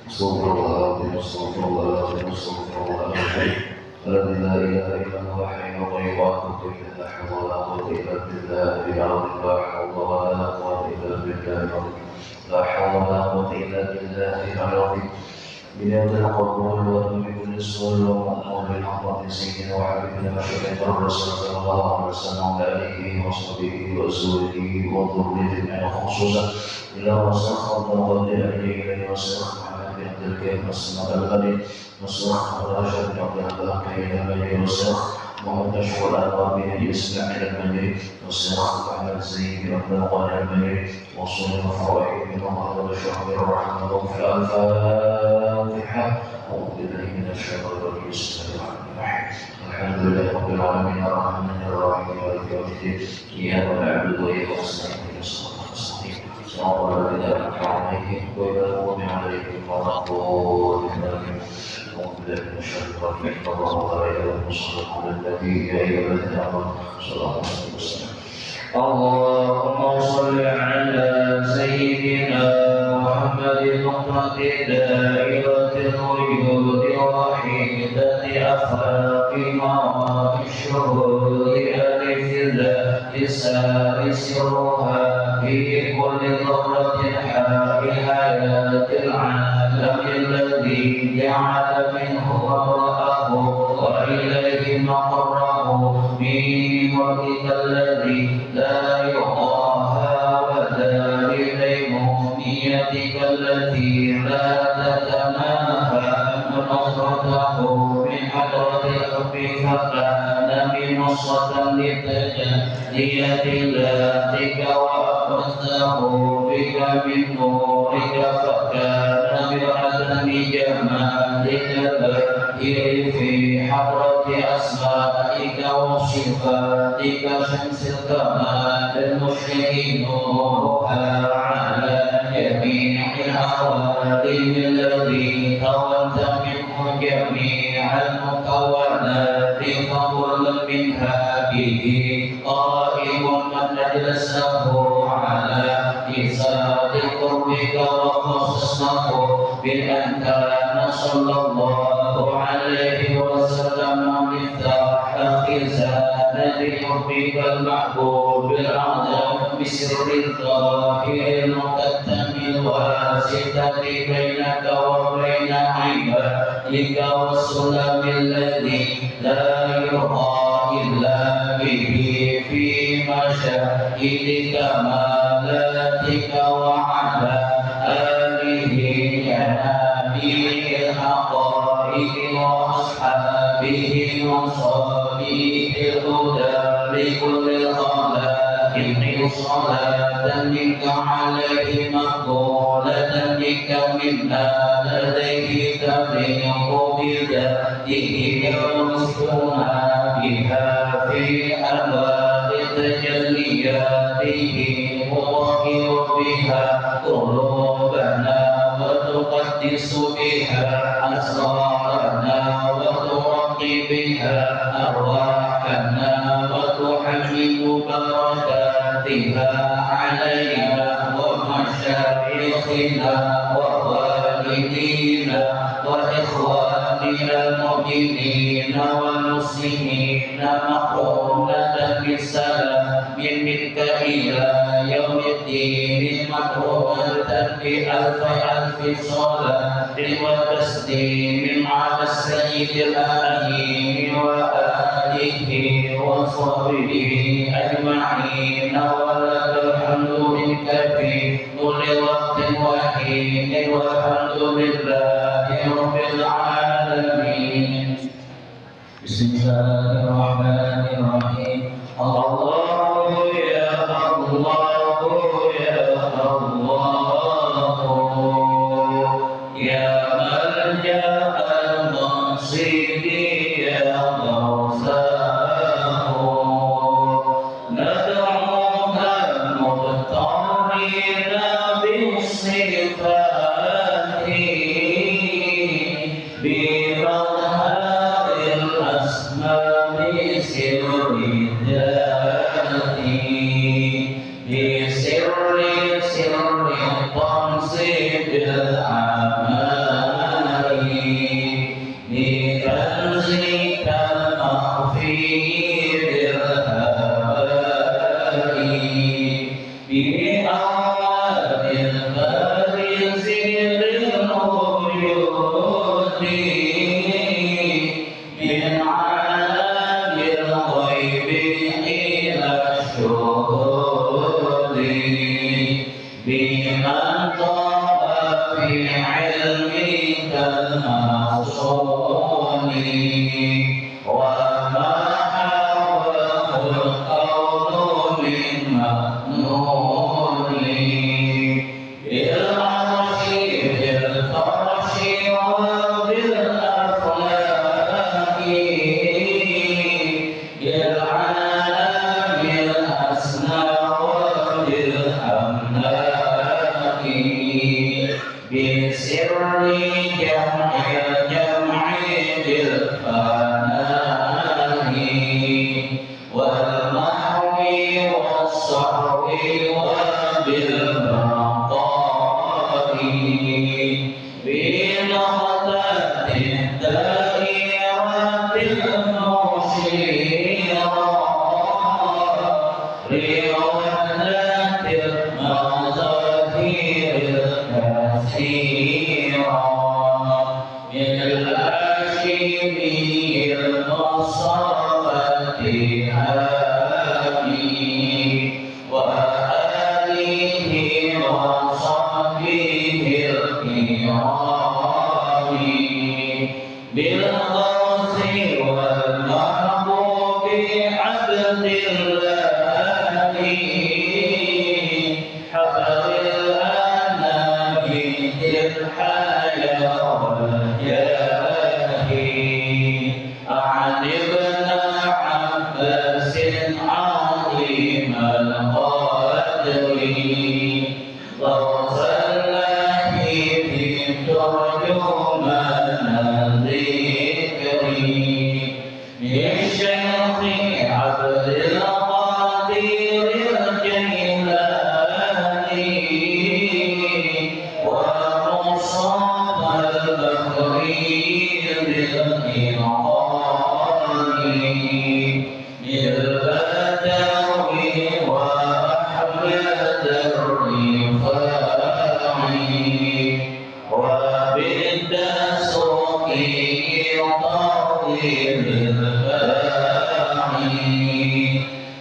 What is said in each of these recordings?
استغفر الله العظيم استغفر الله العظيم استغفر الله العظيم الذي لا اله الا هو حي القيوم لا حول ولا قوه الا بالله العظيم لا حول ولا قوه الا بالله العظيم لا حول ولا قوه الا بالله العظيم بنية القبول وبكل السؤال والمأمول بالحضرة سيدنا وحبيبنا وشفيع الرسول صلى الله عليه وسلم وعلى آله وصحبه وأزواجه وذريته خصوصا إلى وسخ الله إليه وسخ محمد بن عبد الكريم وسخ الغني وسخ راشد بن عبد الله كريم وسخ محمد أشهر الأنوار بن الإسلام المني وسخ محمد زين بن عبد القادر المني وصول الفوائد بن الله وشهر الرحمة في الفاتحة أعوذ بالله من الشيطان الرجيم بسم الله الرحمن الرحيم الحمد لله رب العالمين الرحمن الرحيم مالك يوم الدين إياك نعبد وإياك نستعين اهدنا الصراط المستقيم صراط الذين أنعمت عليهم غير المغضوب عليهم ولا الضالين أعوذ بالله من الشيطان الرجيم اللهم لا إله إلا الله الذي يا أيها الذين آمنوا صلى الله عليه وسلم اللهم صل على سيدنا محمد نقطة دائرة الوجود وحيدة أخلاق مراد الشهود ألف ذات سرها في كل ذرة حال حياة العالم الذي جعل منه مرأه وإليه مقره من وجهك الذي لا يقاها وذا لديموميتك التي لا تتناهى ونصرته من حضرة الحب فكان بنصرة لتجلية ذاتك وأبرزه بك من نورك فكان بعدم جمالك البهير في حضرة أسمائك وصفاتك شمس الكمال المشرق نورها على جميع العوالم الذي كونت منه جميع المكونات فكل منها به قائم من أجلسه على إيصال قربك وخصصه بأن كان صلى الله عليه وسلم مفتاح خزانة حبك المحبوب الأعظم بسر الظاهر المقدم الواسطة بينك وبين عبادك والسلم الذي لا يرى إلا به في مشاهد كمالاتك وعلى آله ينابيع الحقائق وأصحابه وصابيه الهدى لكل الخلائق صلاة منك عليه مقبولة بك منا لديه تليق بذاته ومسكونها بها في أنوار تجلياته مطهر بها قلوبنا وتقدس بها أسرارنا وترقي بها أرواحنا وتحمل بركاتها علينا ومشايخنا ووالدينا وإخواننا المؤمنين والمسلمين مقرونة بالسلام منك إلى يوم الدين مقرونة بألف ألف صلاة وتسليم على السيد الأمين وآله وصحبه أجمعين ولك الحمد منك في كل وقت وحين والحمد لله رب العالمين. بسم الله الرحمن الرحيم. الله يا الله يا الله يا ملجأ المنصرين يا موساه ندعوك مضطرين بالصفات بمظهر الأسماء سر الذات في علمك المعصوم وما حواه القول من مأنون بالعرش بالفرش وبالأفلاك بالعالم الأسمى وبالأملاك بسر جمع الجمع بالفناء والمحو والصحو وبالبقاء بنهضة الدائرة المشيرة رواية المظاهر الكثيرة بالهاشمي المصطفى هادي وآله وصحبه الكرام بالغوث والمحبوب عبد الله حفظ الأنام الحياة والجاه عن ابن عباس عظيم القدر غوث الله في ترجمان الذكر للشيخ عبد القادر الجيلاني ومصطفى البكري بالإنقاذ بالبدوي وأحمد الرفاعي وبالدسوقي طويل الباعي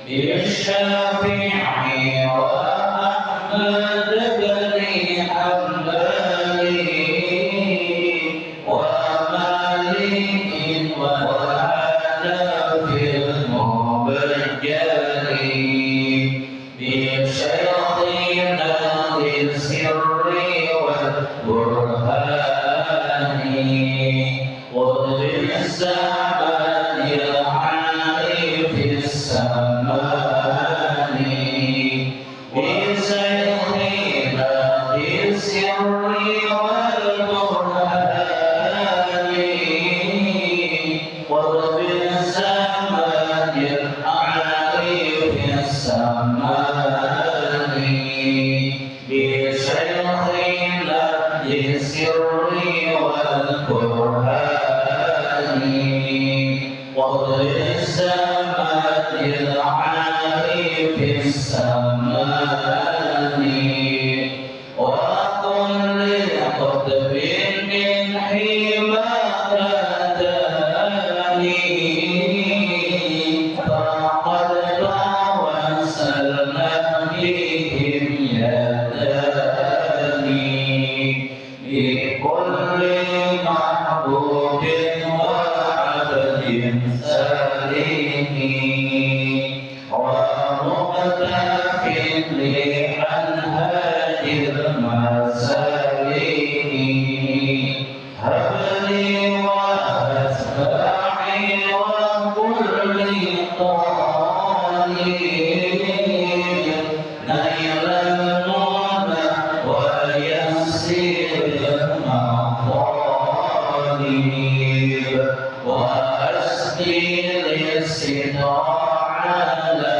بالشافعي وأحمد بن حنبل ومالك والحنف المبجل بشيخنا السر والبرهان قطب الزمان العارف السمان بشيخنا السر والبرهان قطب الزمان العارف السمان بشيخنا السر والبرهان قطب الزمان العارف السمان وكل قطب من حماك داني فقد توسلنا بهم يداني لكل محبوب وعبد سليم ومقتف لأنهاج المسالك هب لي وأتباعي وكل طالب نيل المنى ويسير المطالب وأسقي للصداع على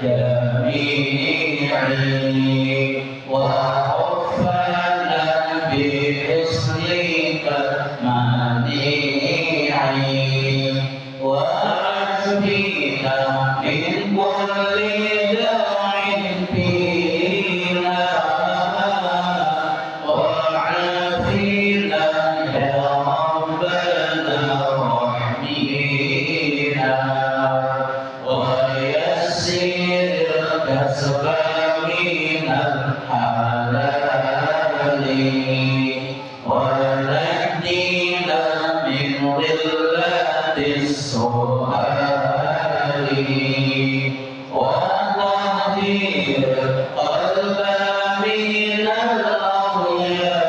الجميع وحفنا بحسنك منيع وأشفينا من كل داع فينا وعافينا يا ربنا رحمينا ويسر الكسب من الحلال سؤالي وتهدير قلبا من الأغيار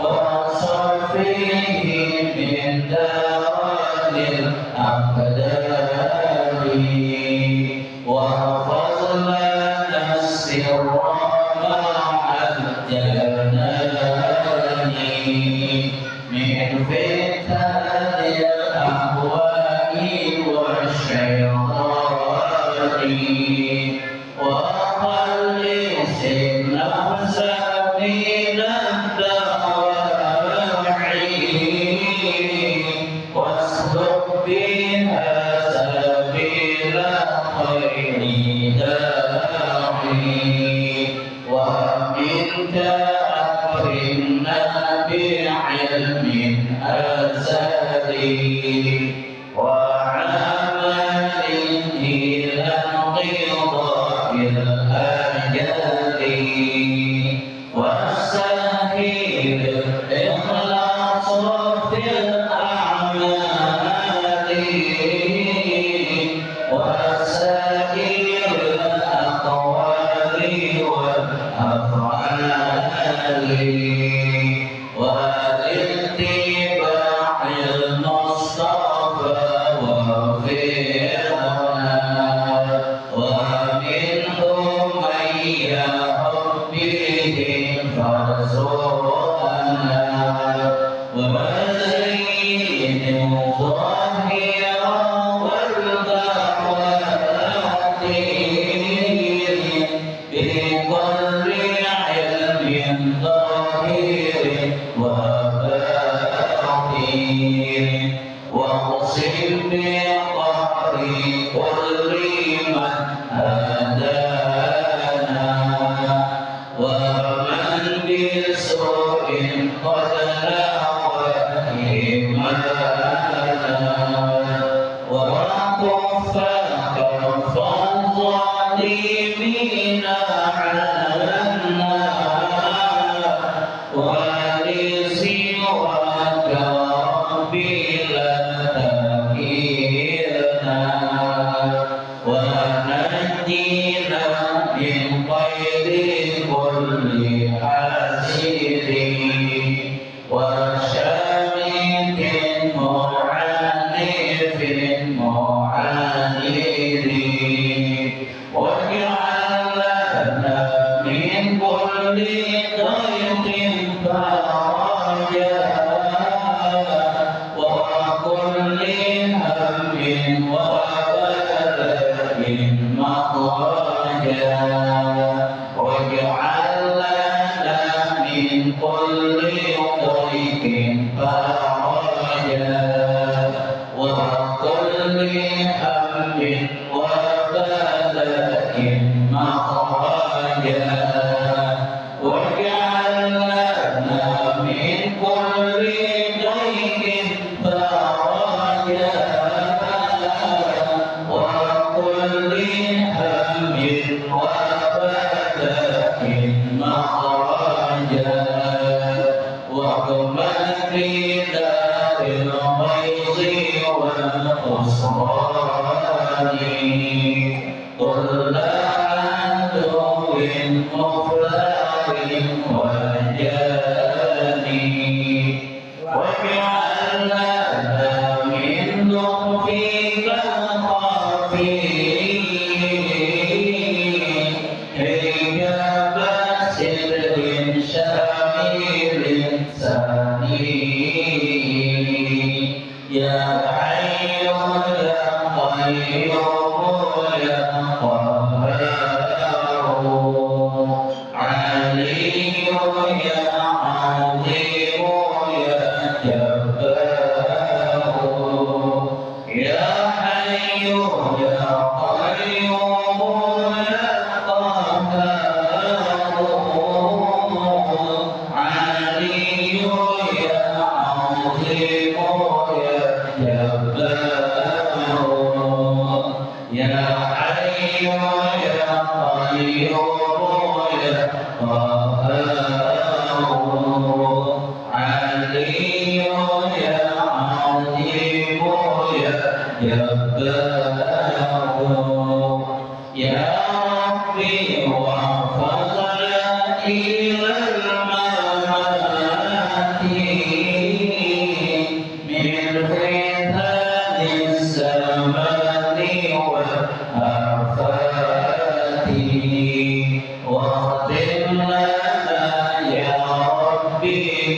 وصرفه من دار الأقدار واحفظ لنا السر مع الجنان من فتن الأهواء والشيطان وخلص النفس من الدواعي واسلك بها سبيل خير داعي ومنك أكرمنا بعلم أزلي وعمل إلى انقضاء الأجل وسهل الإخلاص في الأعمال وسائر الأقوال والأفعال والاتباع المصطفى وفقنا ومنهم من يهب به فارزقنا وزين ظاهرا والباطن بكل علم ظاهر وباطن واقسم بقهر كل من هدانا ومن بسوء قد ناوى إيمانا وكف كف الظالمين عنا ولسواك ربي لا تكلنا ونجينا من قيد كل حاسد وشامت معنف معاند واجعل لنا من كل ضيق فرجا وكل هم وبلاء مخرجا واجعل لنا من كل ضيق فرجا وكل هم وبلاء مخرجا واجعل لنا من كل ضيق فرجا وكل هم وبلاء مخرجا واغمر في دار الغيظ والخسران كل عدو مفلح وجاني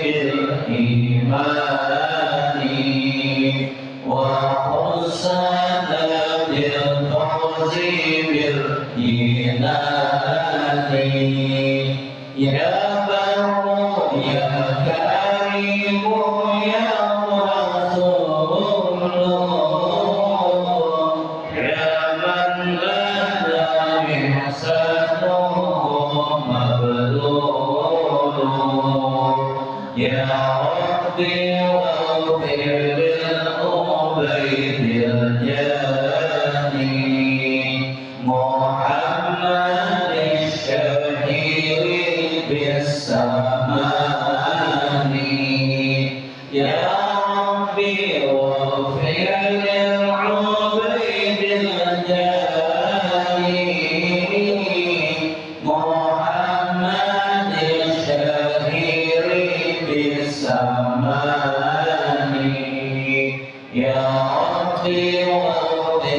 بالإيمان وخصنا بالفوز بالجنان يا بر يا كريم يا رسول يا من لنا إحسانه مبذول يا ربي واغفر للأبيد الجاني محمد الشهير بالسمان يا ربي واغفر للعبيد الجاني محمد الشهير بالسمان يا ربي واغفر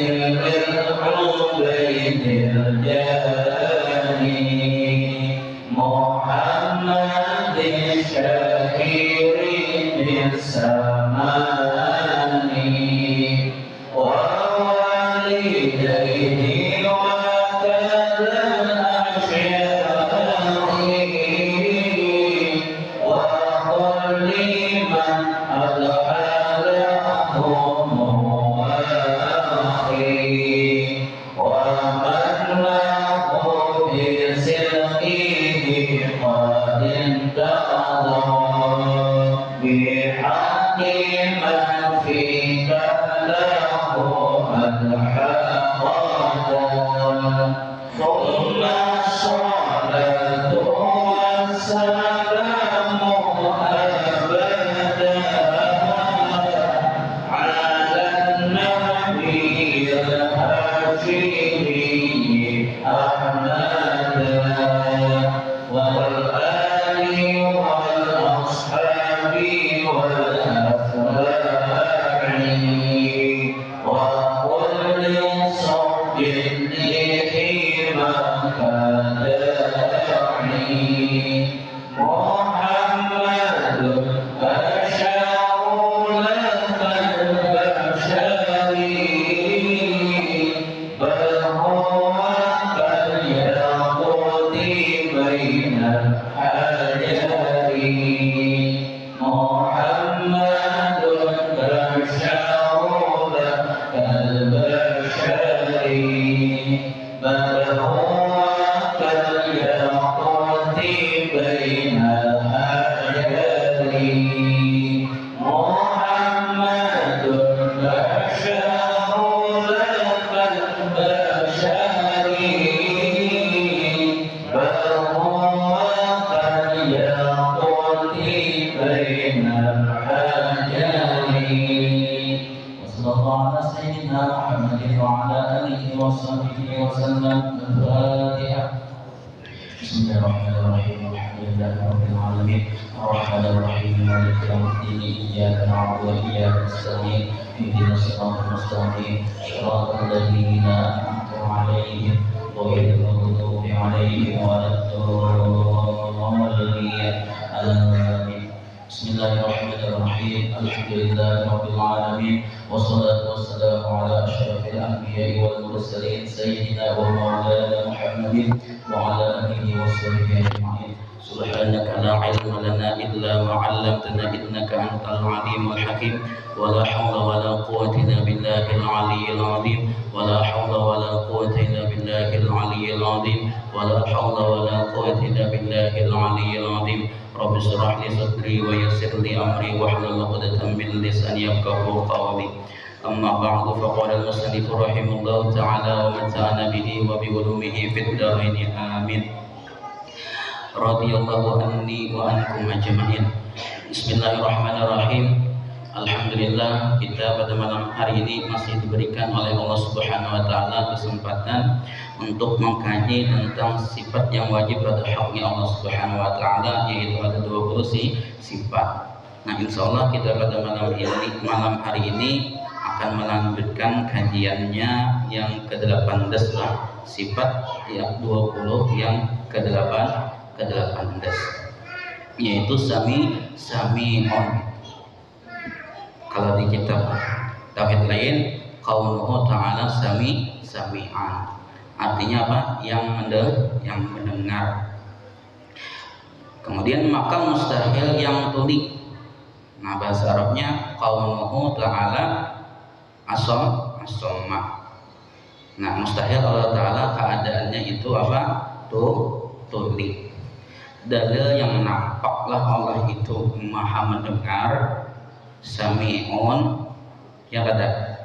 للعبيد الجاني محمد الشهير بالسمان ووالديه وكذا الأشياء وقل لمن أدخلهم أخي ومن له بصدقه قد انتظر بحق من فيك له الحقد ثم الصلاة والسلام أبدا على النبي الهاشمي أحمد والآل والأصحاب والأتباع وكل صب لحما كان داعي محمد أشار لك البشري بل هو كالياقوت بين الحجر محمد أشار لك البشري بل هو كالياقوت بين الحجر محمد أشار لك البشري بل هو كالياقوت بين الحجر وصلى الله على سيدنا محمد وعلى آله وصحبه وسلم. الفاتحة. بسم الله الرحمن الرحيم. الحمد لله رب العالمين الرحمن الرحيم مالك يوم الدين إياك نعبد وإياك نستعين اهدنا الصراط المستقيم صراط الذين أنعمت عليهم غير المغضوب عليهم ولا الضالين آمين. بسم الله الرحمن الرحيم الحمد لله رب العالمين والصلاة والسلام على أشرف الأنبياء والمرسلين سيدنا ومولانا محمد وعلى آله وصحبه أجمعين. سبحانك لا علم لنا إلا ما علمتنا إنك أنت العليم الحكيم ولا حول ولا قوة إلا بالله العلي العظيم ولا حول ولا قوة إلا بالله العلي العظيم ولا حول ولا قوة إلا بالله العلي العظيم. رب اشرح لي صدري ويسر لي أمري واحلل عقدة من لساني يفقهوا قولي. أما بعد فقال المصنف رحمه الله تعالى ومتعنا به وبعلومه في الدارين آمين. Radhiyallahu anni wa ankum ajma'in. Bismillahirrahmanirrahim. Alhamdulillah, kita pada malam hari ini masih diberikan oleh Allah Subhanahu wa taala kesempatan untuk mengkaji tentang sifat yang wajib pada haknya Allah Subhanahu wa taala, yaitu ada 20 sifat. Nah, insyaallah kita pada malam hari ini akan melanjutkan kajiannya yang ke-18 lah, sifat yang 20 yang ke-18. yaitu sami'un. Kalau di kitab tauhid lain qauluhu ta'ala sami'an, artinya apa? Yang mendengar. Kemudian maka mustahil yang tuli. Nah, bahasa Arabnya qauluhu ta'ala as-samma. Nah, mustahil Allah Ta'ala keadaannya itu apa? Tuli. Dalil yang nampaklah Allah itu maha mendengar, sami'un, yang ada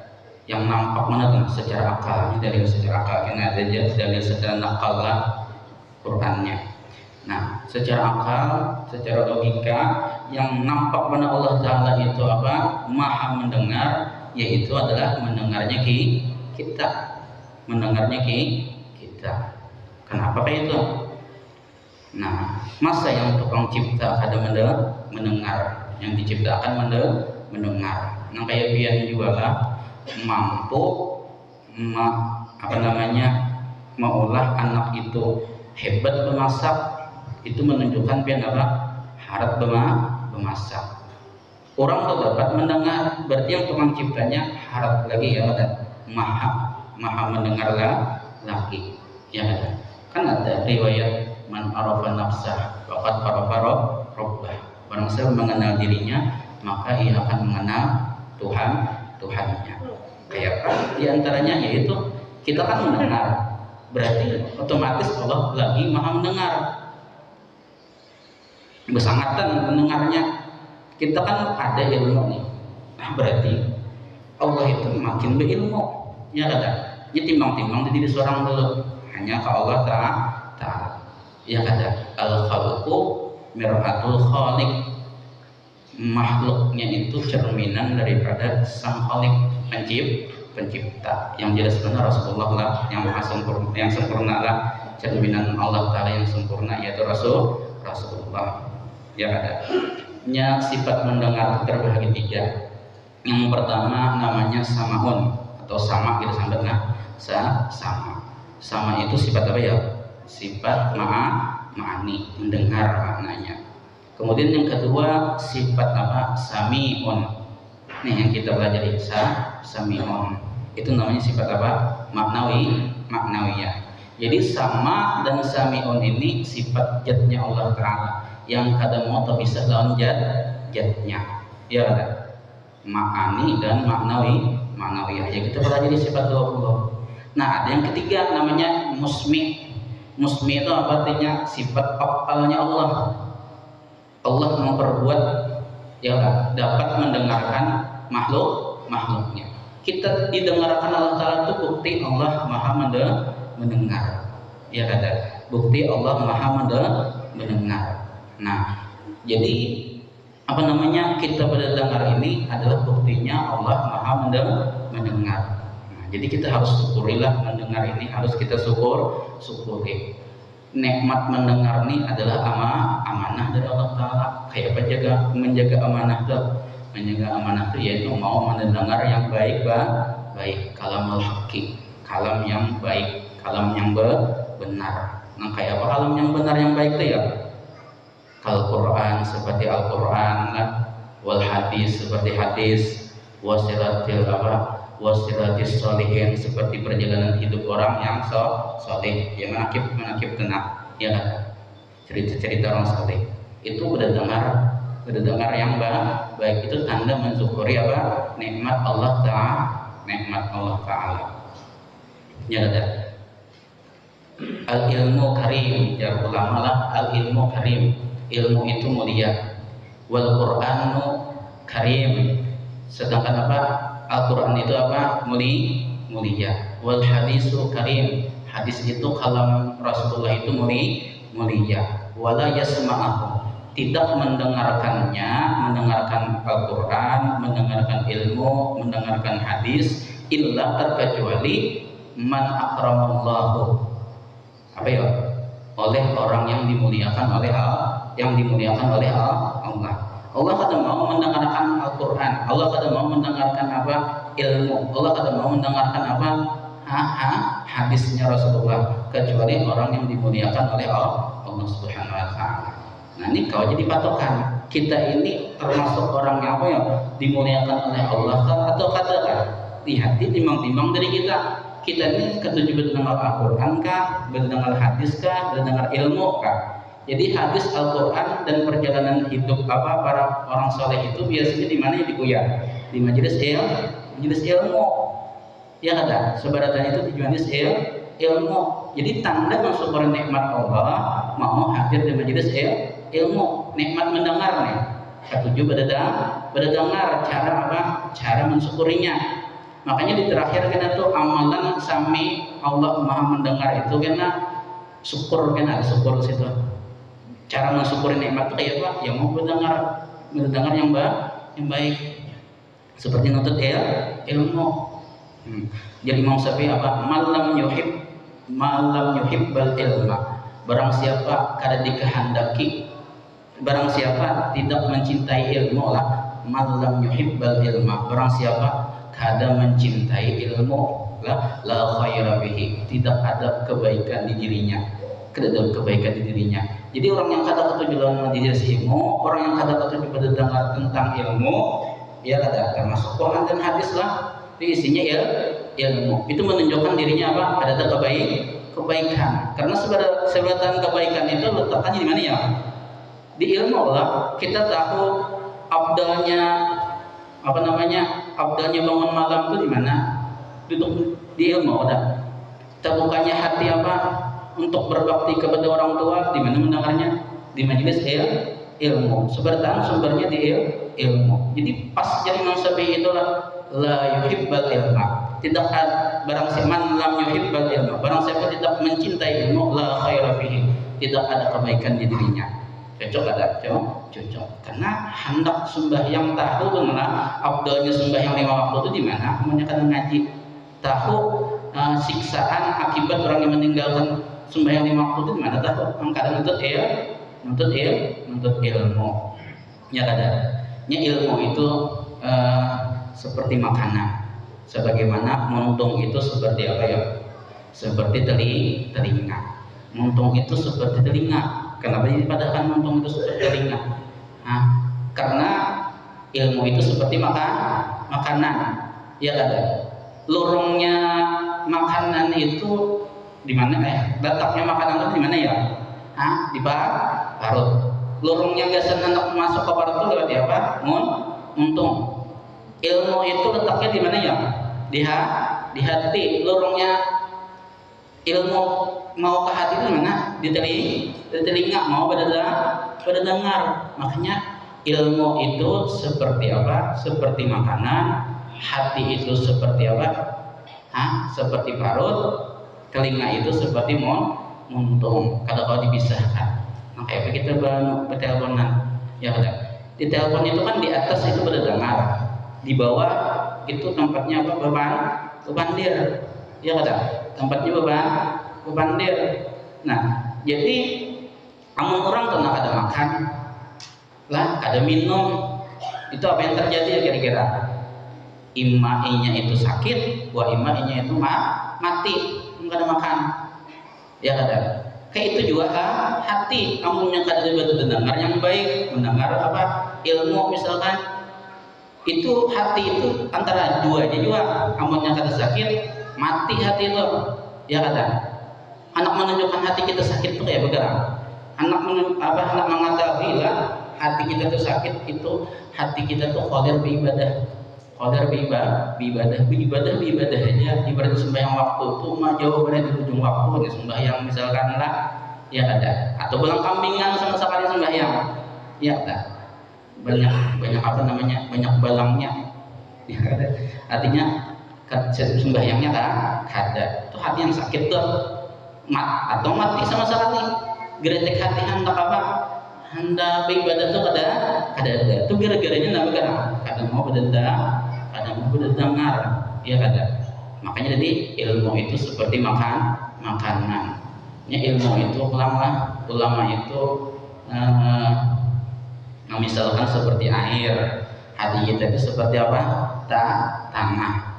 yang nampak mana tuh secara akal. Ini dalil secara akal, karena ada dalil secara nakal lah Qur'annya. Nah, secara akal, secara logika, yang nampak mana Allah Ta'ala itu apa? Maha mendengar, yaitu adalah mendengarnya kita. Mendengarnya kita. Kenapa kayak itu? Nah, masa yang tukang cipta ada mendengar, yang diciptakan mendengar. Nah, kayak pian juga lah mampu maulah anak itu hebat memasak, itu menunjukkan pian apa? Harap memasak. Orang tuh dapat mendengar, berarti yang tukang ciptanya harap lagi ya ada maha mendengar lagi ya ada. Kan ada riwayat man arafa nafsah faqad arafa rabbah. Barang siapa mengenal dirinya, maka ia akan mengenal Tuhannya. Kayak apa? Di antaranya yaitu kita kan mendengar, berarti otomatis Allah lagi maha mendengar. Bersangatan mendengarnya. Kita kan ada ilmu nih. Nah, berarti Allah itu makin berilmu. Ya kan? Jadi timbang-timbang jadi seorang dulu. Hanya ke Allah Ta'ala. Ya kan? Al-khalqu mir'atul khaliq. Makhluknya itu cerminan daripada sang khaliq, pencipta. Yang jelas benar Rasulullah lah yang sempurna lah, cerminan Allah Ta'ala yang sempurna, yaitu Rasulullah. Ya ada. Nya sifat mendengar terbagi tiga. Yang pertama namanya samaun atau sama gitu sambatnya sama. Sama itu sifat apa ya? Sifat ma'ani, mendengar maknanya. Kemudian yang kedua sifat apa? Sami'un. Nih yang kita pelajari sami'un. Itu namanya sifat apa? Maknawiyah. Jadi sama dan sami'un ini sifat jatnya Allah Ta'ala yang kadang mau terpisah lawan jatnya. Ya kan? Ma'ani dan maknawiyah. Ya kita pelajari sifat 20. Nah, ada yang ketiga namanya musmi. Musmi itu apa artinya? Sifat afalnya Allah. Allah memperbuat ya kan? Dapat mendengarkan makhluknya. Kita didengarkan Allah Ta'ala itu bukti Allah maha mendengar. Ya kan? Bukti Allah maha mendengar. Nah, jadi apa namanya kita mendengar ini adalah buktinya Allah maha mendengar. Nah, jadi kita harus syukurilah mendengar ini, harus kita syukuri. Nikmat mendengar ini adalah amanah dari Allah Ta'ala. Kayak apa menjaga amanah itu? Menjaga amanah itu yaitu mau mendengar yang baik, kalamul haqqi, kalam yang baik, kalam yang benar. Nah, kayak apa kalam yang benar yang baik itu ya? Al-Quran seperti Al-Quran, wal hadis seperti hadis, wasiratil wasiratis sholihin seperti perjalanan hidup orang yang soleh, yang menakib tenang, ya kan? Cerita-cerita orang soleh itu berdengar yang baik itu tanda mensyukuri apa? Nikmat Allah Ta'ala. Ya kan? Al-ilmu karim, ya ulama lah, al-ilmu karim. Ilmu itu mulia. Wal Qur'anu karim. Sedangkan apa? Al-Qur'an itu apa? Mulia. Wal hadisu karim. Hadis itu kalam Rasulullah itu mulia. Wala yasma'ahu. Tidak mendengarkannya, mendengarkan Al-Qur'an, mendengarkan ilmu, mendengarkan hadis illa terkecuali man akramallahu. Apa ya? Oleh orang yang dimuliakan oleh Allah. Allah kadang mau mendengarkan Al-Quran, Allah kadang mau mendengarkan apa? Ilmu, Allah kadang mau mendengarkan apa? Hadisnya Rasulullah, kecuali orang yang dimuliakan oleh Allah Subhanahu wa Ta'ala. Nah ini kau jadi patokan. Kita ini termasuk orang yang apa ya, dimuliakan oleh Allah kah atau katakan? Lihat, ditimbang-timbang dari kita. Kita ini ketujuh berdengar Al-Quran kah, berdengar hadis kah, berdengar ilmu kah? Jadi hadis, Al-Quran dan perjalanan hidup para orang soleh itu biasanya di mana dikuyak? Di majelis ilmu. Ya kada, sebaratan itu di majelis ilmu. Jadi tanda mensyukuri nikmat Allah mau hadir di majelis ilmu. Nikmat mendengar nih. Ketujuh berdengar, cara apa? Cara mensyukurinya. Makanya di terakhir kita tuh amalan sami Allah Maha mendengar itu karena syukur, kan ada syukur di situ. Cara mensyukuri nikmat itu kayak apa? Ya mau mendengar yang baik. Seperti nuntut ilmu. Jadi Imam Syafi'i apa? Malam yuhib bal ilma. Barang siapa kada dikehendaki, barang siapa tidak mencintai ilmu lah. Malam yuhib bal ilma. Barang siapa kada mencintai ilmu lah, la khaira bihi, tidak ada kebaikan di dirinya, tidak ada kebaikan di dirinya. Jadi orang yang kada ketujuh dalam majelis ilmu, orang yang kada ketujuh mendengar tentang ilmu, ya kada termasuk Quran dan hadis lah, isinya ilmu. Itu menunjukkan dirinya apa? Ada kebaikan. Karena sebutan kebaikan itu letaknya di mana ya? Di ilmu lah. Kita tahu abdalnya abdalnya bangun malam itu di mana? Duduk di ilmu. Ada terbukanya hati apa untuk berbakti kepada orang tua, di mana mendengarnya? Di majelis ilmu. Sumbernya di ilmu. Jadi pas jadi Imam Syafi'i itulah la yuhibbal ilma. Tidak ada barang siapa lam yuhibbal ilma. Barang siapa tidak mencintai ilmu, la khaira fihi. Tidak ada kebaikan di dirinya. Cocok ada? Cocok. Karena hendak sembahyang tahu benar abdalnya sembahyang 5 waktu itu di mana? Namanya kan ngaji. Tahu siksaan akibat orang yang meninggalkan sembahyang 5 waktu itu di mana? Tahu. Kadang nuntut ilmu. Ya kada. Ya ilmu itu seperti makanan. Sebagaimana muntung itu seperti apa ya? Seperti telinga. Muntung itu seperti telinga. Kenapa dipadahkan muntung itu seperti telinga? Karena ilmu itu seperti makanan. Ya ada. Lorongnya makanan itu di mana? Letaknya makanan itu di mana ya? Di parut. Lorongnya biasa hendak masuk ke parut itu lewat apa? Muntung. Ilmu itu letaknya di mana ya? Di hati. Lorongnya ilmu mau ke hati itu di mana? Di telinga. Mau pada dengar. Makanya ilmu itu seperti apa? Seperti makanan. Hati itu seperti apa? Seperti parut. Telinga itu seperti muntung. Kalau dipisahkan, kayak begitu berteleponan. Ya ada. Di telepon itu kan di atas itu berdengar, di bawah itu tempatnya apa? Bebandir. Ya ada. Tempatnya bebandir. Nah, jadi amun orang kena ada makan lah, ada minum, itu apa yang terjadi ya kira-kira? Imainya itu sakit, buah imainya itu mati, nggak ada makan. Ya ada. Kayak itu juga hati, amun yang kada dengar yang baik, mendengar apa? Ilmu misalkan, itu hati itu antara duanya juga, amun yang kada sakit, mati hati itu. Ya ada. Anak menunjukkan hati kita sakit itu kayak bergerak. Anak mengetahui lah hati kita tuh sakit, itu hati kita tuh qadir beribadah. Qadir beribadah aja. Ibarat sembahyang waktu tuh jauh banget di ujung waktu sembahyang misalkan lah, ya ada. Atau belang kambingan sama sekali sembahyang. Ya ada. Banyak apa namanya? Banyak balangnya. Ya ada. Artinya sembahyangnya kada. Itu hati yang sakit tuh. Atau mati sama sekali. Geretek hati hendak apa? Hendak beribadah tuh kada ada. Itu gara-garanya kada mau berdengar, ya kada. Makanya jadi ilmu itu seperti makanan. Ya ilmu itu ulama itu misalkan seperti air. Hati kita itu seperti apa? Tanah.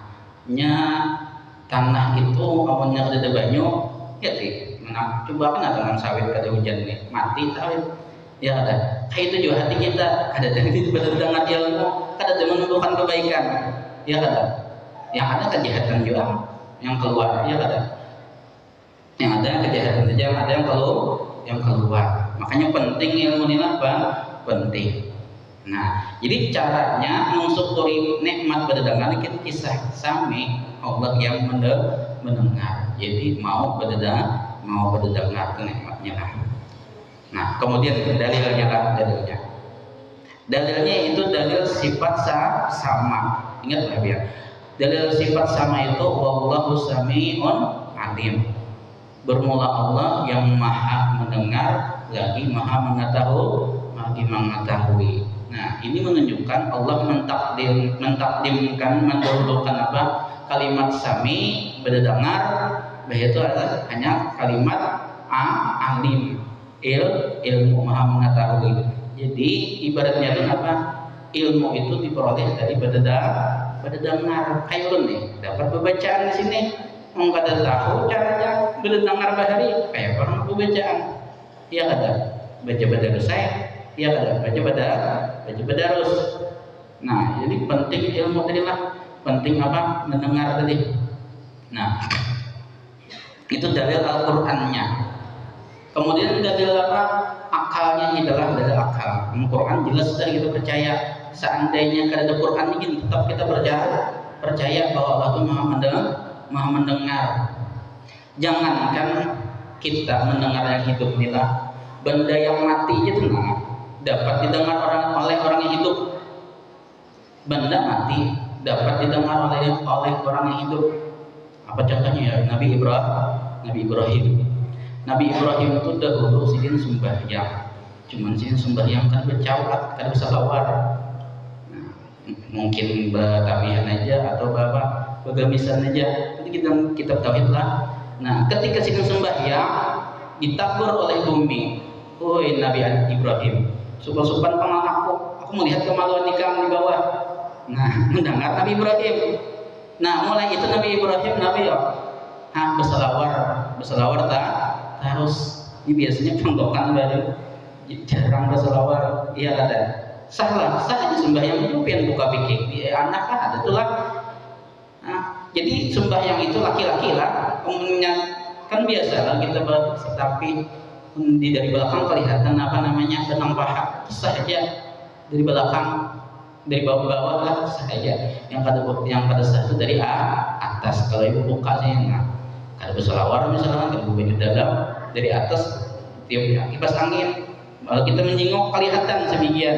Tanah itu amunnya kada banyu, ya coba kan tanam sawit kada hujan nih, mati sawit. Ya ada. Kayak itu juga hati kita ada yang berdengar ilmu, ada yang menumbuhkan kebaikan. Ya ada. Yang ada kejahatan juga yang keluar. Ya ada. Yang ada kejahatan saja, yang ada yang keluar. Makanya penting ilmu ini apa? Penting. Nah, jadi caranya mensyukuri nikmat berdengar kita kisah sami Allah yang mendengar. Jadi mau berdengar ke nikmatnya lah. Nah, kemudian dalilnya lah, dalilnya itu dalil sifat sama. Ingat ya, dalil sifat sama itu wallahu sami'un alim. Bermula Allah yang maha mendengar lagi maha mengetahui. Nah, ini menunjukkan Allah mentakdimkan, mendahulukan apa? Kalimat sami berdengar, yaitu adalah hanya kalimat alim, ilmu maha mengetahui. Jadi ibaratnya itu apa? Ilmu itu diperoleh dari berdengar. Kayak nih, dapat pembacaan di sini. Engkau tahu caranya berdengar bahari kayak orang pembacaan. Iya kada baca badarus saya, iya kada baca badarus. Nah, jadi penting ilmu tadi lah, penting apa? Mendengar tadi. Nah, itu dalil Al-Qur'annya. Kemudian dalil apa? Akalnya adalah dalil akal. Al-Qur'an jelas dari kita percaya. Seandainya kada ada Qur'an ini tetap kita percaya bahwa Allah itu Maha mendengar. Jangankan kita mendengar yang hidup inilah, benda yang mati itu dapat didengar oleh orang yang hidup. Benda mati dapat didengar oleh orang yang hidup. Apa contohnya ya? Nabi Ibrahim itu dahulu sidin sembahyang. Cuman sidin sembahyang kan bercaulat, kan bisa lawar. Nah, mungkin batabihan aja atau begamisan aja. Nanti kita tauhid lah. Nah, ketika sidin sembahyang ditabur oleh bumi. Oi Nabi Ibrahim, supan-supan paman aku melihat kemaluan di kamu di bawah. Nah, mendengar Nabi Ibrahim. Nah, mulai itu Nabi Ibrahim berselawar tak harus. Ini biasanya penggokan baru jarang berselawar. Iya ada. Sah aja sembahyang itu pengen buka pikir. Anak lah ada tuh lah. Nah, jadi sembahyang itu laki-laki lah. Umumnya kan biasa lah kita tapi dari belakang kelihatan benang paha. Sah aja dari belakang. Dari bawah lah saja. Yang pada sah itu dari atas. Kalau ibu buka sih kada berselawar misalnya, kada baju dalam dari atas tiup kipas angin. Kalau kita menjenguk kelihatan sebagian,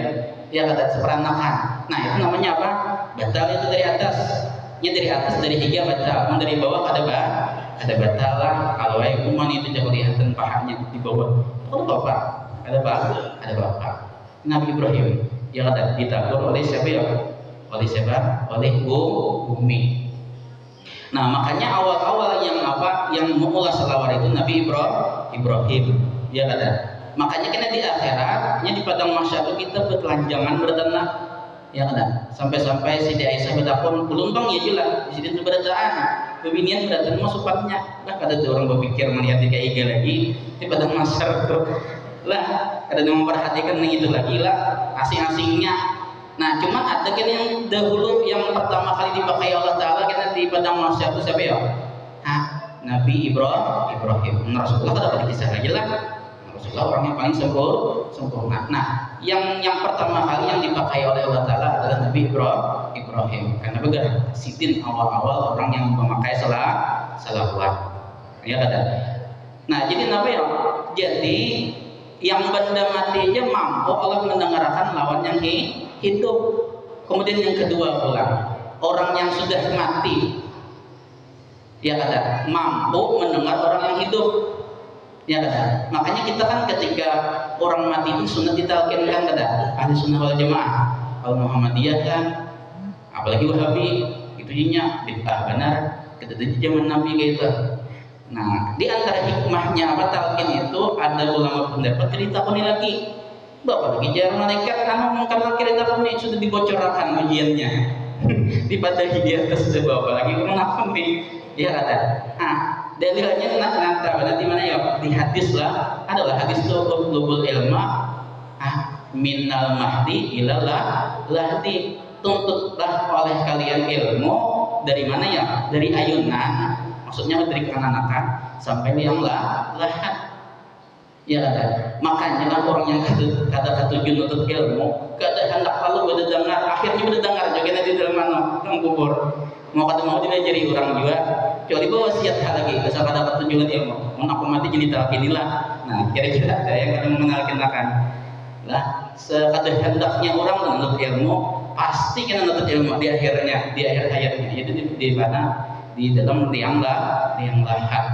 ya kada seperanakan. Nah itu namanya apa? Batal itu dari atas. Ya dari atas dari higa batal. Dari bawah kada batal lah. Kalau kuman itu jangan kelihatan pahanya di bawah. Kalau bapak ada bapak. Nabi Ibrahim yang ada ditabur oleh siapa ya? Oleh bumi. Nah, makanya awal-awal yang memulai selawar itu Nabi Ibrahim. Ya ada. Makanya kena di akhirat, di padang mahsyar kita bertelanjangan bertanah. Ya ada. Sampai Siti Aisyah bertakon, "Pelumpang ya jelas di sini berataan. Bebinian beratan masukatnya." Lah kada ada orang berpikir melihat di KIG lagi di padang mahsyar itu. Lah ada yang memperhatikan yang itu lagi lah asing-asingnya. Nah cuman ada kan yang dahulu yang pertama kali dipakai Allah Ta'ala kita di padang mahsyar itu siapa ya? Nabi Ibrahim. Rasulullah kan dapat kisah lagi lah. Rasulullah orang yang paling sempurna. Nah yang pertama kali yang dipakai oleh Allah Ta'ala adalah Nabi Ibrahim. Karena benar sidin awal-awal orang yang memakai salawat. Ya ada. Nah jadi apa ya? Jadi yang benda mati aja mampu Allah mendengarkan lawan yang hidup. Kemudian yang kedua pula orang yang sudah mati ya ada mampu mendengar orang yang hidup ya ada. Makanya kita kan ketika orang mati itu sunat ditalkinkan kada ahli sunnah wal jamaah. Kalau Muhammadiyah kan apalagi Wahabi itu nya bid'ah benar kita di zaman Nabi kayak itu. Nah, di antara hikmahnya talqin itu ada ulama pendapat ditakoni lagi. Bapak lagi jarang malaikat mungkar lagi ditakoni sudah dibocorkan ujiannya. Di pada di atas sudah bapak lagi kenapa nih? Ya ada. Dalilnya nanti mana ya? Di hadis lah. Adalah hadis itu lubul ilma. minal mahdi ilal lahdi, tuntutlah oleh kalian ilmu dari mana ya? Dari ayunan, maksudnya dari kekanakan sampai liang lahat. Ya ada. Makanya lah orang yang kata tujuan untuk ilmu, kada hendak lalu berdengar, akhirnya berdengar juga di dalam mana dalam kubur. Mau kata mau tidak jadi orang juga, kecuali bawa wasiat lagi, asal dapat tujuan ilmu. Mau aku mati jadi talak inilah. Nah, kira-kira ada yang kadang mengenalkan lah. Sekadar hendaknya orang menuntut ilmu, pasti kena menuntut ilmu di akhirnya, di akhir hayatnya. Itu di mana? Di dalam liang lahat.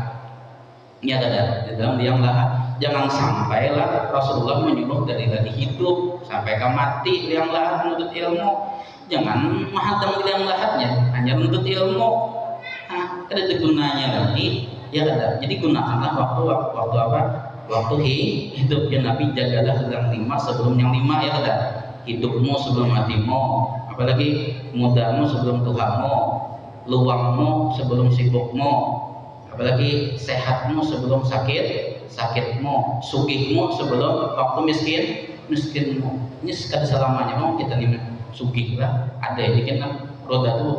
Ya ada di dalam liang lahat. Jangan sampailah Rasulullah menyuruh dari hidup sampai ke mati liang lahat menuntut ilmu. Jangan menghadang liang lahatnya, hanya menuntut ilmu. Nah, ada gunanya lagi. Ya ada. Jadi gunakanlah waktu apa? Waktu hidupnya Nabi, jagalah yang 5 sebelum yang 5 ya ada. Hidupmu sebelum matimu, apalagi mudamu sebelum tuamu, luangmu sebelum sibukmu, apalagi sehatmu sebelum sakitmu, sugihmu sebelum waktu miskinmu. Ini sekali selamanya mau kita nih sugih lah. Ada yang bikin roda itu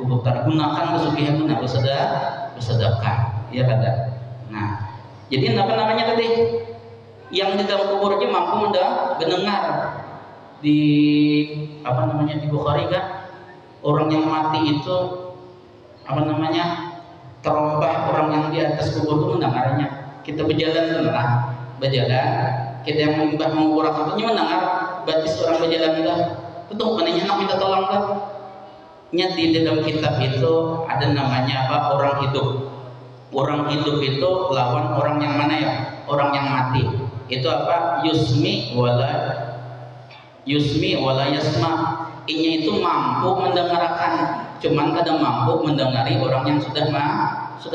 putar. Gunakan kesugihan guna bersedekah, ya kada. Nah, jadi apa namanya tadi? Yang di dalam kubur aja mampu mendengar di apa namanya di Bukhari kan, orang yang mati itu apa namanya terompah orang yang di atas kubur itu mendengarnya. Kita berjalan kita yang menyembah mengurak itu mendengar batis orang berjalan dah. Tentu mananya nak minta tolong dah. Di dalam kitab itu ada namanya apa? Orang hidup. Orang hidup itu lawan orang yang mana ya? Orang yang mati. Itu apa? Yusmi wala yasma. Inya itu mampu mendengarkan, cuman kadang mampu mendengari orang yang sudah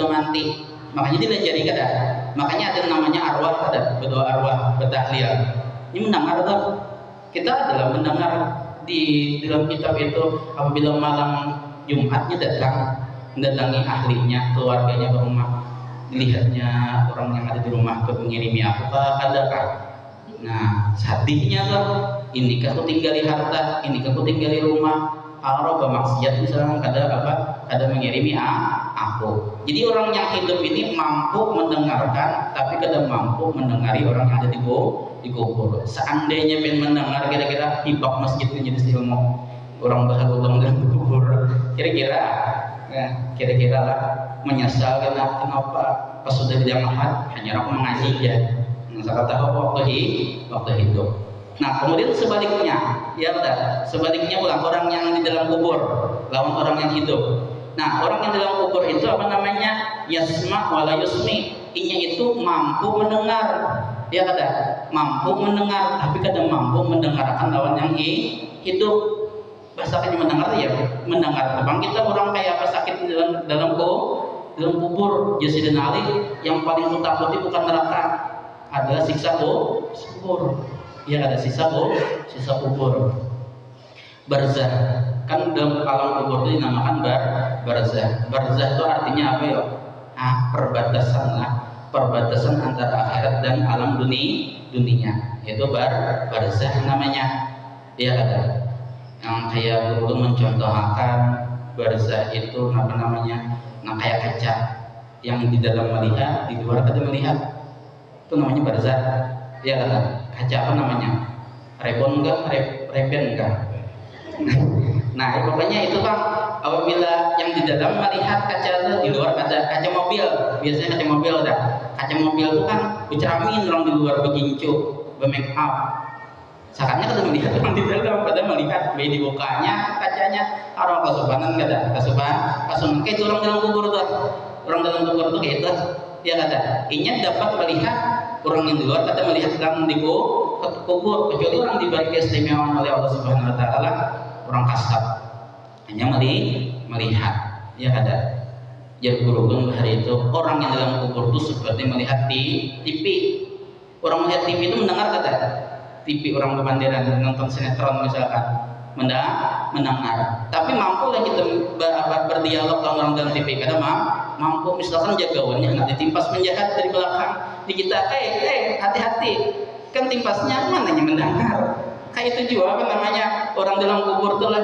mati. Makanya dilajari kada. Makanya ada namanya arwah kada, berdoa arwah, bertahlil. Ini mendengar tuh. Kita adalah mendengar di dalam kitab itu apabila malam Jumatnya mendatangi ahlinya, keluarganya ke rumah, dilihatnya orang yang ada di rumah mengirimi apa adakah. Nah, sedihnya tuh, inikah aku tinggali harta, inikah aku tinggali rumah, araba maksiat misalnya kada mengirimi aku. Jadi orang yang hidup ini mampu mendengarkan, tapi kada mampu mendengari orang yang ada di kubur. Seandainya pengen mendengar, kira-kira hibak masjid menjadi ilmu orang bahagia dalam kubur. Kira-kira lah menyesal kenapa pas sudah di lahat hanya aku mengaji ya. Saya tahu waktu hidup. Nah, kemudian sebaliknya, ya udah, sebaliknya ulang orang yang di dalam kubur lawan orang yang hidup. Nah, orang yang dalam kubur itu apa namanya? Yasma wala yusmi. Inya itu mampu mendengar, ya kada? Mampu mendengar, tapi kada mampu mendengarkan lawan yang hidup. Bahasanya mendengar ya, mendengar. Bang kita orang kayak apa sakit dalam kubur. Sayyidina Ali yang paling takuti bukan neraka, adalah siksa kubur. Ya ada sisa kubur. Barzah. Kan dalam alam kubur itu dinamakan barzah. Barzah itu artinya apa ya? Perbatasan antara akhirat dan alam dunia. Itu barzah namanya. Ya ada. Yang kayak guru mencontohkan barzah itu apa namanya? Nah kayak kaca yang di dalam melihat, di luar kada melihat. Itu namanya barzah. Ya ada. Kaca apa namanya? Rebon enggak? Reben enggak? Nah, pokoknya itu kan apabila yang di dalam melihat kaca itu, di luar ada kaca mobil. Biasanya kaca mobil ada. Kaca mobil itu kan bercermin orang di luar begincu, bermake up. Sakatnya kada melihat orang di dalam, pada melihat di bukanya kacanya. Orang kasubanan kada, kasuban kayak orang dalam kubur tuh. Orang dalam kubur tuh kayak itu. Ya kada. Inya dapat melihat orang yang di luar kada melihat orang di kubur, kecuali orang diberi keistimewaan oleh Allah Subhanahu wa taala, orang kasat hanya melihat. Ya kada. Jadi guru hari itu orang yang dalam kubur itu seperti melihat di TV. Orang melihat TV itu mendengar kada? TV orang kebanderan nonton sinetron misalkan mendengar. Tapi mampu lah kita berdialog dengan orang dalam TV. Kada mampu misalkan jagawannya nggak ditimpas penjahat dari belakang di kita, hati-hati. kan timpasnya mana yang mendengar. Kayak itu juga apa namanya, orang dalam kubur tuh lah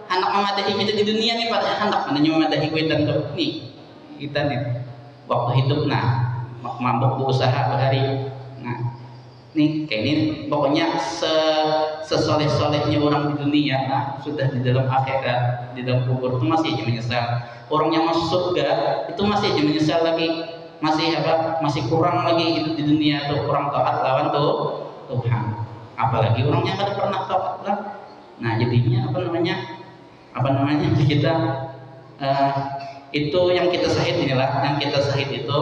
hendak memadahi kita di dunia nih, pada hendak menanya memadahi kita tuh nih, kita nih waktu hidup mabuk berusaha berhari. Nah nih kayak ini pokoknya sesoleh-solehnya orang di dunia, sudah di dalam akhirat, di dalam kubur itu masih aja menyesal. Orang yang masuk surga itu masih aja menyesal lagi, masih kurang lagi hidup di dunia tuh, kurang taat lawan tuh Tuhan. Apalagi orang yang ada pernah taat lah. Nah jadinya apa namanya kita itu yang kita sahid inilah, yang kita sahid itu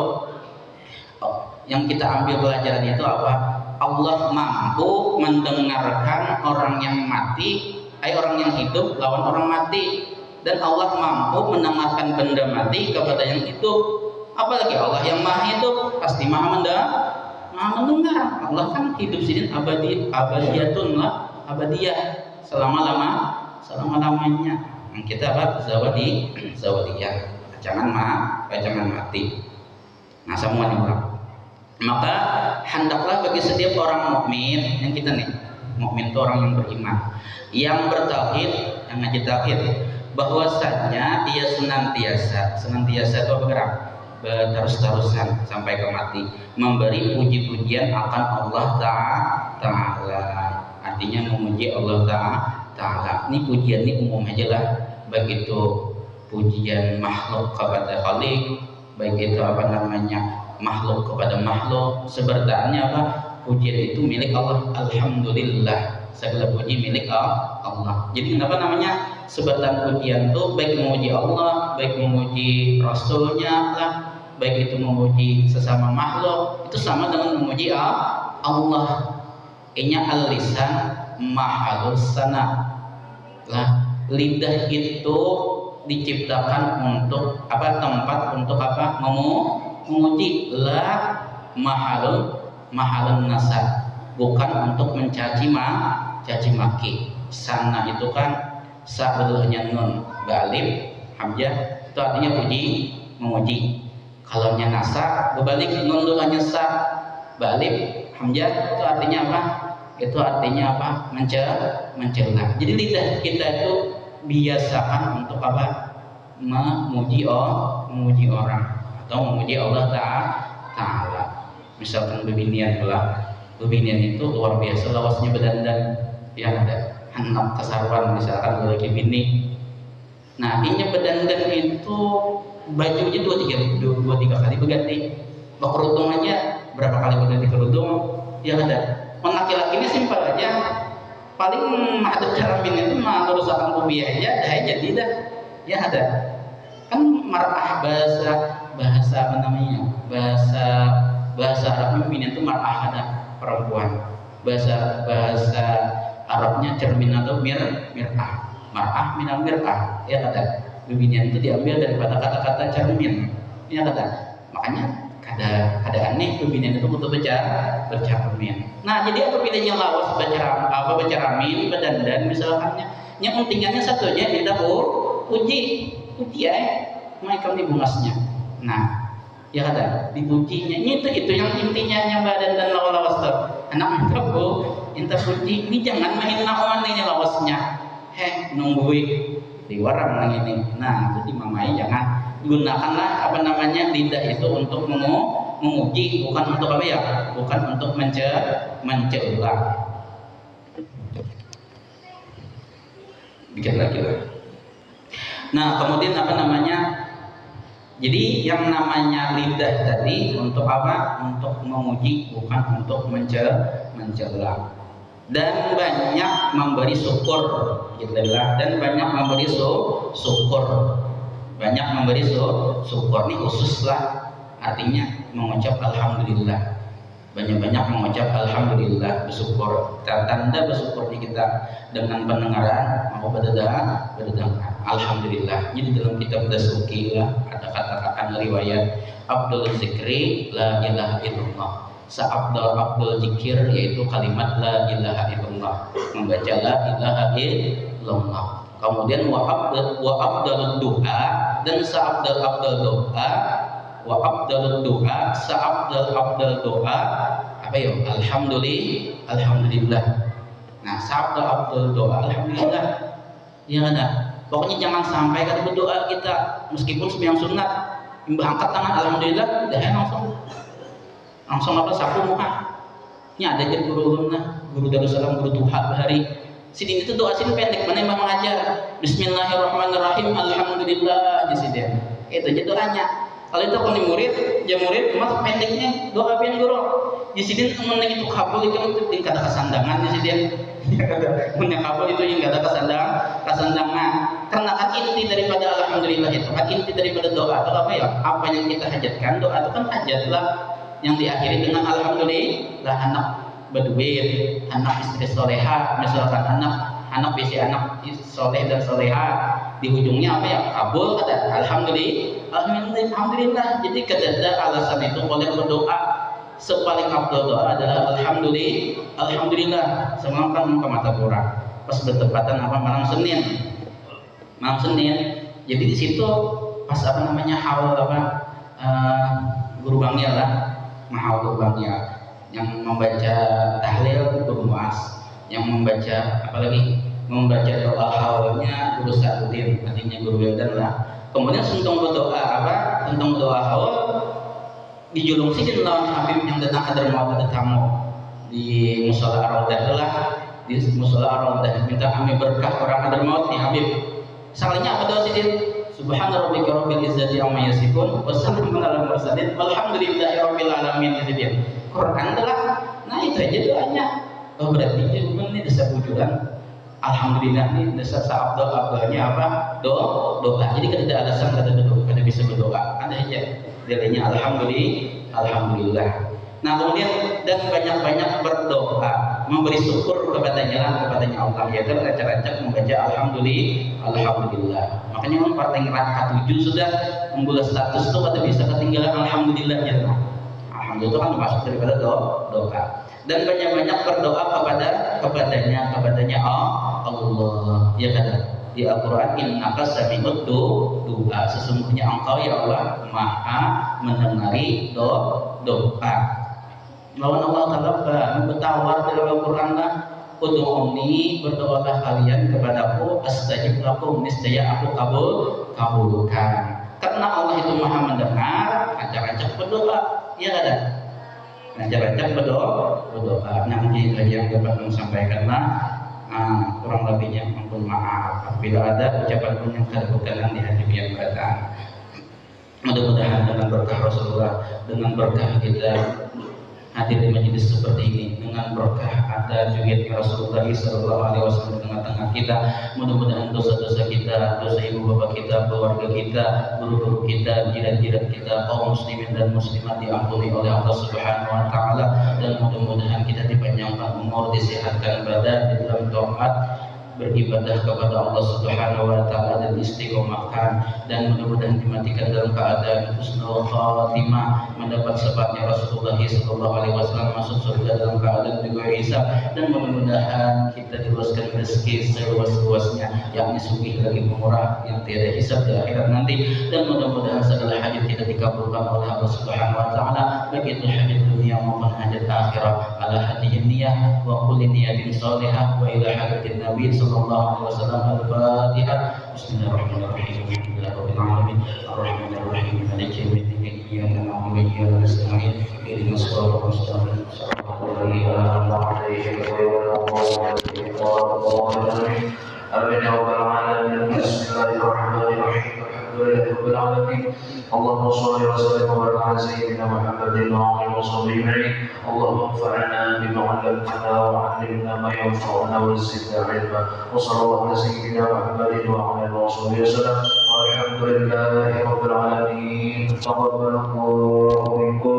yang kita ambil pelajaran itu apa? Allah mampu mendengarkan orang yang mati, orang yang hidup lawan orang mati, dan Allah mampu mendengarkan benda mati kepada yang hidup. Apalagi Allah yang maha hidup pasti maha mendengar. Allah kan hidup sini abadiyatun lah, abadiyah selama-lamanya. Yang kita zawaliyah, jangan mati. Nah semuanya orang. Maka hendaklah bagi setiap orang mukmin, yang kita nih mukmin itu orang yang beriman, yang bertauhid, yang ngaji tauhid, bahwasanya dia senantiasa itu bergerak terus-terusan sampai ke mati memberi puji-pujian akan Allah Ta'ala. Artinya memuji Allah Ta'ala. Ini pujian ini umum aja lah, baik itu pujian makhluk kepada Khalik, baik itu makhluk kepada makhluk. Sebenarnya pujian itu milik Allah. Alhamdulillah, segala puji milik Allah. Jadi sebutan pujian itu baik memuji Allah, baik memuji Rasulnya lah, baik itu memuji sesama makhluk, itu sama dengan memuji Allah. Inya al-lisan mahalus sana lah. Lidah itu diciptakan untuk tempat untuk memuji, lah mahalun nasa, bukan untuk mencaci maki. Sana itu kan sa'udulnya nun ba'alif hamzah, itu artinya memuji. Kalau nya nasa berbalik nun dulunya sa ba'alif hamzah, itu artinya apa? Itu artinya mencela. Jadi lidah kita itu biasakan untuk memuji orang atau memuji Allah Ta'ala. Misalkan bebinian itu luar biasa lawasnya berdandan, ya ada anak kesaruan misalkan lagi bini. Nah ini berdandan itu bajunya dua tiga kali berganti. Kerudung aja berapa kali berganti kerudung, ya ada. Laki-laki ini simpel aja, paling ada cara itu merusakan kubiah aja, dah jadi dah, ya ada. Kan mar'ah bahasa Arabnya minin itu mar'ah, ada perempuan. Bahasa Arabnya cermin atau mir'ah. Mar'ah minal mir'ah, ya ada. Bibinian itu diambil daripada kata-kata cermin, ya ada. Makanya ada aneh bibinian itu untuk bercermin. Nah jadi apa bedanya lawas bercermin, berdandan misalkannya, yang pentingannya satunya tidak puji ya, mereka dibungasnya. Nah ya ada dipujinya, itu yang intinya yang badan dan lawas tuh anak minta puji. Ini jangan main naon ini lawasnya, nungguin di warang ini. Nah jadi mamai jangan gunakanlah lidah itu untuk memuji, bukan untuk bukan untuk mencela. Dikit lagi lah. Nah kemudian jadi yang namanya lidah tadi untuk untuk memuji, bukan untuk mencela. Dan banyak memberi syukur, dan banyak memberi syukur. Banyak memberi syukur ini khususlah, artinya mengucap alhamdulillah. Banyak-banyak mengucap alhamdulillah, bersyukur. Tanda bersyukurnya kita dengan pendengaran mau berdengar alhamdulillah. Jadi dalam kitab Dasuki ada kata-kata riwayat Abdul Zikri la ilaha illallah. Abdul Zikir yaitu kalimat la ilaha illallah, membaca la ilaha illallah. Kemudian wa afdalud du'a, dan sa'abdal doa, wa afdalud du'a, sa'abdal doa apa ya? Alhamdulillah. Nah, sabda afdal doa alhamdulillah. Iya kan? Pokoknya jangan sampai kata berdoa kita meskipun sembahyang sunat angkat tangan alhamdulillah udah langsung apa sapu muka. Ini ada jadi guru Darussalam guru Tuha bahari. Sidin itu doa sini pendek mana yang mengajar. Bismillahirrahmanirrahim alhamdulillah di sini. Itu aja doanya. Kalau itu kalau murid mas pendeknya doa pian guru. Di sini temen itu kabul itu tingkat kesandangan di sini. Punya kabul itu yang gak ada kesandangan. Karena kan inti daripada alhamdulillah itu kan inti daripada doa itu apa ya? Apa yang kita hajatkan doa itu kan hajat lah yang diakhiri dengan alhamdulillah. Anak berduit, anak istri soleha, misalkan anak bisa anak soleh dan soleha, di ujungnya apa ya? Kabul kata alhamdulillah. Jadi kedada alasan itu boleh berdoa. Sepaling afdal doa adalah alhamdulillah. Semalam kan ke mata kurang pas bertepatan apa malam Senin. Jadi di situ pas apa namanya guru bangnya lah, mahal guru bangnya yang membaca tahlil guru Muas, yang membaca apalagi membaca doa haulnya guru Sa'udin, artinya guru Wildan lah. Kemudian tentang doa haul dijulung sih lawan Habib yang datang Hadramaut ada tamu di musola Ar-Raudah lah, di musola Ar-Raudah minta kami berkah orang Hadramaut nih Habib. Salahnya apa doa sih? Subhana rabbika rabbil izzati amma yasifun wa salamun alal mursalin walhamdulillahi rabbil alamin. Quran adalah nah itu aja doanya. Oh berarti ini dasar wujudan alhamdulillah ini dasar abdalnya apa? Doa. Jadi kada ada alasan kada bisa berdoa. Ada aja nilainya alhamdulillah. Nah kemudian dan banyak berdoa memberi syukur kepadanya Allah, yaitu rancak-rancak membaca alhamdulillah. Makanya orang paling rakaat 7 sudah membuat status itu kada bisa ketinggalan alhamdulillah ya. Alhamdulillah itu kan termasuk daripada doa. Dan banyak berdoa kepadanya Allah ya kan. Di Al-Quran innaka sami'ud du'a, sesungguhnya engkau ya Allah maha mendengar doa. Lawan Allah Ta'ala bertawar dalam Al-Quran lah, ud'uni, berdoalah kalian kepadaku, astajib lakum, niscaya aku kabulkan. Karena Allah itu maha mendengar, rancak berdoa, ya kan? Rancak berdoa. Nanti itu yang dapat menyampaikan lah. Kurang lebihnya mohon maaf apabila ada ucapan pun yang kada berkenan di hati yang berkata. Mudah-mudahan dengan berkah Rasulullah, dengan berkah kita hadir di majelis seperti ini, dengan berkah ada junjungan Rasulullah SAW di tengah-tengah kita, mudah-mudahan dosa-dosa kita, dosa ibu bapak kita, keluarga kita, guru-guru kita, jiran-jiran kita, kaum muslimin dan muslimat diampuni oleh Allah Subhanahu wa taala, dan mudah-mudahan kita dipanjangkan umur, disehatkan badan, di dalam taat beribadah kepada Allah Subhanahu wa taala dan istiqomahkan, dan mudah-mudahan dimatikan dalam keadaan husnul khatimah, mendapat syafaatnya Rasulullah sallallahu alaihi wasallam, masuk surga dalam keadaan bebas hisab, dan mudah-mudahan kita diluaskan rezeki seluas-luasnya, yakni sugih lagi murah yang tiada hisab di akhirat nanti, dan mudah-mudahan segala hajat kita dikabulkan oleh Allah Subhanahu wa taala, baik itu hajat dunia maupun hajat akhirat, ala hadihin niyah wa kulli niyatin salihah wa ila hadatin nabi sallallahu alaihi wasallam. Al-Fatihah. Bismillahirrahmanirrahim. Alhamdulillahirabbil alamin. Arrahmanirrahim. Maliki yaumiddin. Iyyaka na'budu wa iyyaka nasta'in. Ihdinas siratal mustaqim. Shiratal ladzina Amin ya rabbal alamin. Bismillahirrahmanirrahim. Alhamdulillahi rabbil alamin. Allahumma shalli wa sallim wa barik ala sayyidina Muhammadin wa alihi wa sahbihi ajma'in. Allahumma anfa'na bima 'allamtana wa 'allimna ma yanfa'una wa zidna 'ilma. Wa sallallahu ala sayyidina Muhammadin wa alihi wa sahbihi wasallam. Walhamdulillahi rabbil alamin. Taqabbalallahu minkum.